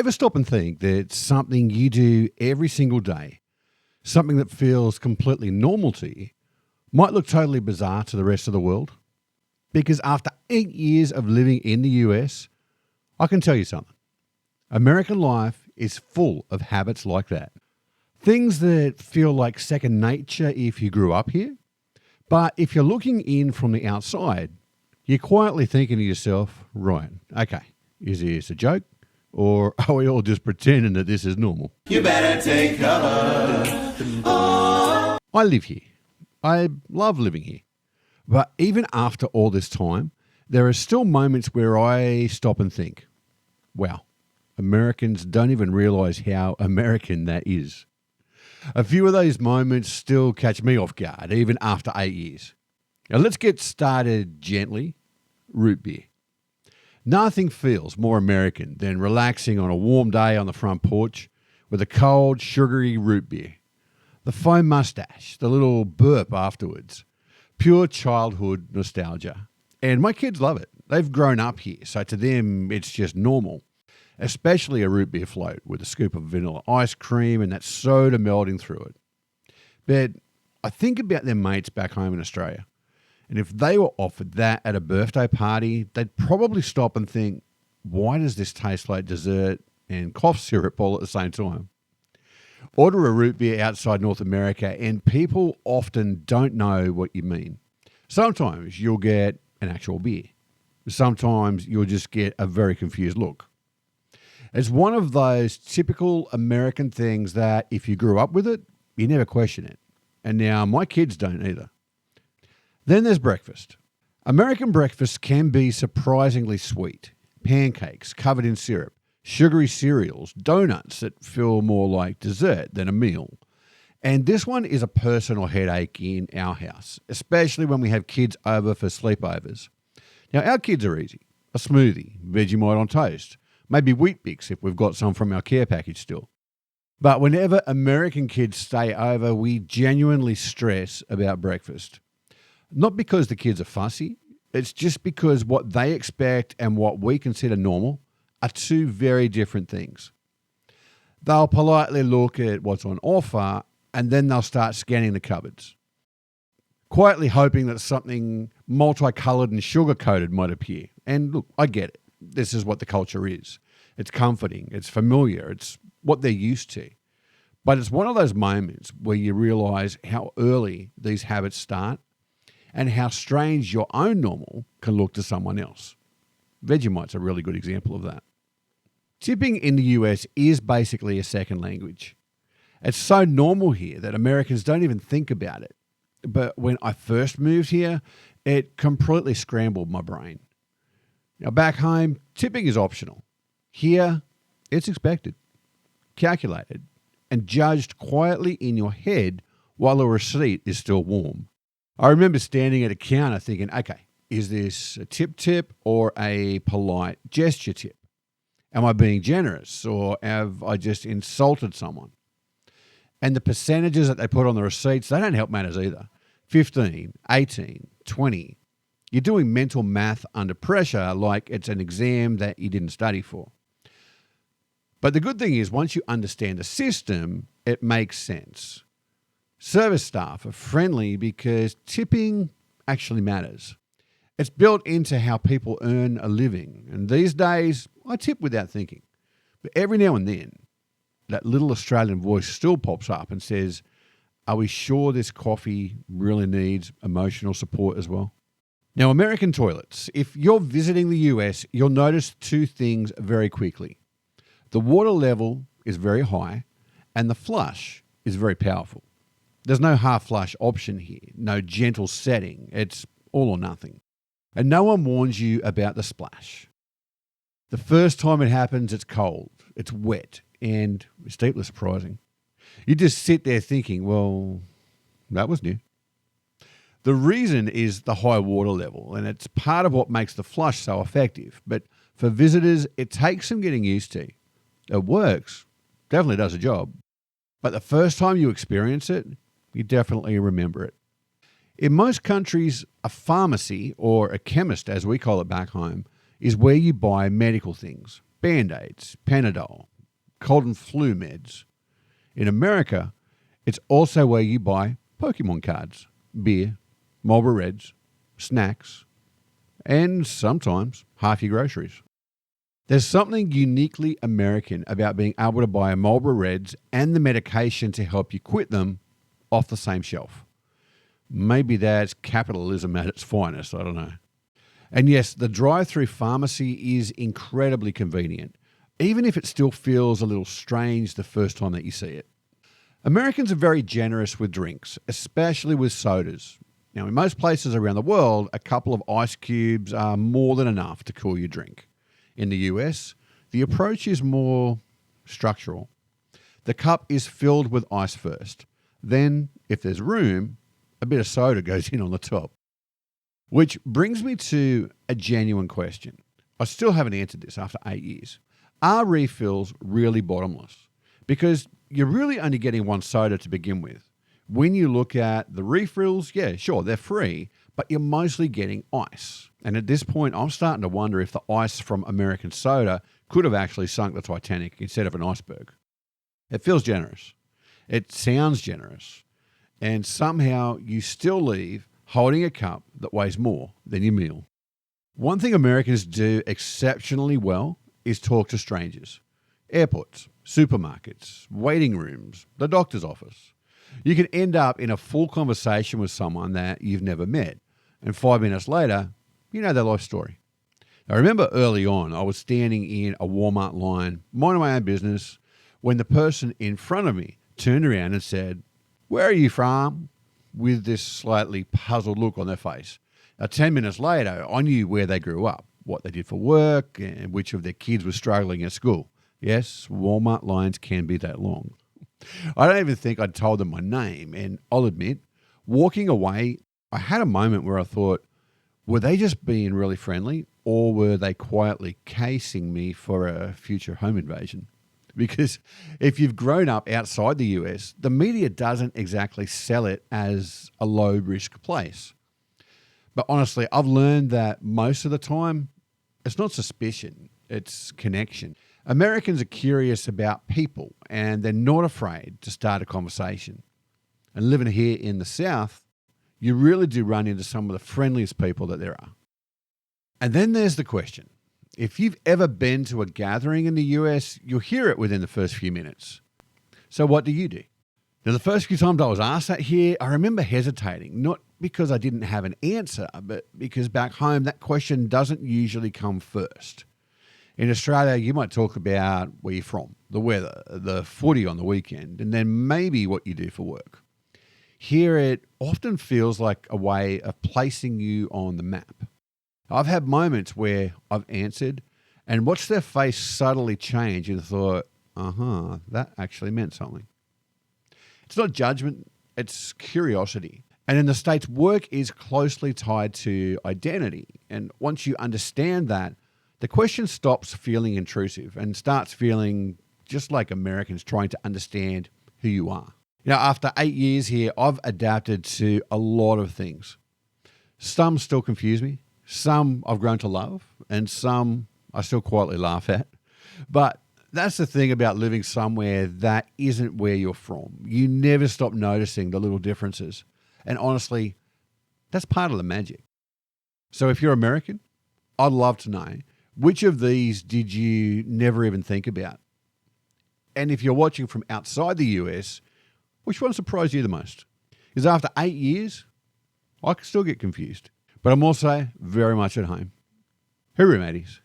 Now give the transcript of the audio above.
Ever stop and think that something you do every single day, something that feels completely normal to you, might look totally bizarre to the rest of the world? Because after 8 years of living in the US, I can tell you something. American life is full of habits like that. Things that feel like second nature if you grew up here, but if you're looking in from the outside, you're quietly thinking to yourself, right, okay, is this a joke? Or are we all just pretending that this is normal? You better take cover. I live here. I love living here. But even after all this time, there are still moments where I stop and think, wow, Americans don't even realise how American that is. A few of those moments still catch me off guard, even after 8 years. Now let's get started gently. Root beer. Nothing feels more American than relaxing on a warm day on the front porch with a cold, sugary root beer. The foam mustache, the little burp afterwards. Pure childhood nostalgia. And my kids love it. They've grown up here, so to them it's just normal. Especially a root beer float with a scoop of vanilla ice cream and that soda melting through it. But I think about their mates back home in Australia. And if they were offered that at a birthday party, they'd probably stop and think, why does this taste like dessert and cough syrup all at the same time? Order a root beer outside North America and people often don't know what you mean. Sometimes you'll get an actual beer. Sometimes you'll just get a very confused look. It's one of those typical American things that if you grew up with it, you never question it. And now my kids don't either. Then there's breakfast. American breakfast can be surprisingly sweet. Pancakes covered in syrup, sugary cereals, donuts that feel more like dessert than a meal. And this one is a personal headache in our house, especially when we have kids over for sleepovers. Now, our kids are easy. A smoothie, Vegemite on toast, maybe Wheat Bix if we've got some from our care package still. But whenever American kids stay over, we genuinely stress about breakfast. Not because the kids are fussy, it's just because what they expect and what we consider normal are two very different things. They'll politely look at what's on offer and then they'll start scanning the cupboards, quietly hoping that something multicoloured and sugar-coated might appear. And look, I get it. This is what the culture is. It's comforting, it's familiar, it's what they're used to. But it's one of those moments where you realise how early these habits start and how strange your own normal can look to someone else. Vegemite's a really good example of that. Tipping in the US is basically a second language. It's so normal here that Americans don't even think about it. But when I first moved here, it completely scrambled my brain. Now back home, tipping is optional. Here, it's expected, calculated, and judged quietly in your head while the receipt is still warm. I remember standing at a counter thinking, okay, is this a tip or a polite gesture tip? Am I being generous or have I just insulted someone? And the percentages that they put on the receipts, they don't help matters either. 15, 18, 20. You're doing mental math under pressure like it's an exam that you didn't study for. But the good thing is once you understand the system, it makes sense. Service staff are friendly because tipping actually matters. It's built into how people earn a living. And these days, I tip without thinking. But every now and then, that little Australian voice still pops up and says, are we sure this coffee really needs emotional support as well? Now, American toilets. If you're visiting the US, you'll notice two things very quickly. The water level is very high and the flush is very powerful. There's no half flush option here, no gentle setting. It's all or nothing. And no one warns you about the splash. The first time it happens, it's cold, it's wet, and it's deeply surprising. You just sit there thinking, well, that was new. The reason is the high water level, and it's part of what makes the flush so effective. But for visitors, it takes some getting used to. It works, definitely does a job. But the first time you experience it, you definitely remember it. In most countries, a pharmacy, or a chemist as we call it back home, is where you buy medical things. Band-Aids, Panadol, cold and flu meds. In America, it's also where you buy Pokemon cards, beer, Marlboro Reds, snacks, and sometimes half your groceries. There's something uniquely American about being able to buy a Marlboro Reds and the medication to help you quit them off the same shelf. Maybe that's capitalism at its finest, I don't know. And yes, the drive-through pharmacy is incredibly convenient, even if it still feels a little strange the first time that you see it. Americans are very generous with drinks, especially with sodas. Now, in most places around the world, a couple of ice cubes are more than enough to cool your drink. In the US, the approach is more structural. The cup is filled with ice first. Then, if there's room, a bit of soda goes in on the top. Which brings me to a genuine question. I still haven't answered this after 8 years. Are refills really bottomless? Because you're really only getting one soda to begin with. When you look at the refills, yeah, sure, they're free, but you're mostly getting ice. And at this point, I'm starting to wonder if the ice from American soda could have actually sunk the Titanic instead of an iceberg. It feels generous. It sounds generous. And somehow you still leave holding a cup that weighs more than your meal. One thing Americans do exceptionally well is talk to strangers. Airports, supermarkets, waiting rooms, the doctor's office. You can end up in a full conversation with someone that you've never met, and 5 minutes later, you know their life story. I remember early on, I was standing in a Walmart line, minding my own business, when the person in front of me turned around and said, "Where are you from?" with this slightly puzzled look on their face. Now, 10 minutes later, I knew where they grew up, what they did for work, and which of their kids was struggling at school. Yes, Walmart lines can be that long. I don't even think I'd told them my name, and I'll admit, walking away, I had a moment where I thought, were they just being really friendly, or were they quietly casing me for a future home invasion? Because if you've grown up outside the US, the media doesn't exactly sell it as a low-risk place. But honestly, I've learned that most of the time, it's not suspicion, it's connection. Americans are curious about people and they're not afraid to start a conversation. And living here in the South, you really do run into some of the friendliest people that there are. And then there's the question. If you've ever been to a gathering in the US, you'll hear it within the first few minutes. So what do you do? Now, the first few times I was asked that here, I remember hesitating, not because I didn't have an answer, but because back home that question doesn't usually come first. In Australia, you might talk about where you're from, the weather, the footy on the weekend, and then maybe what you do for work. Here, it often feels like a way of placing you on the map. I've had moments where I've answered and watched their face subtly change and thought, that actually meant something. It's not judgment, it's curiosity. And in the States, work is closely tied to identity. And once you understand that, the question stops feeling intrusive and starts feeling just like Americans trying to understand who you are. You know, after 8 years here, I've adapted to a lot of things. Some still confuse me. Some I've grown to love, and some I still quietly laugh at. But that's the thing about living somewhere that isn't where you're from. You never stop noticing the little differences. And honestly, that's part of the magic. So if you're American, I'd love to know, which of these did you never even think about? And if you're watching from outside the US, which one surprised you the most? Because after 8 years, I can still get confused. But I'm also very much at home. Hooroo, mateys.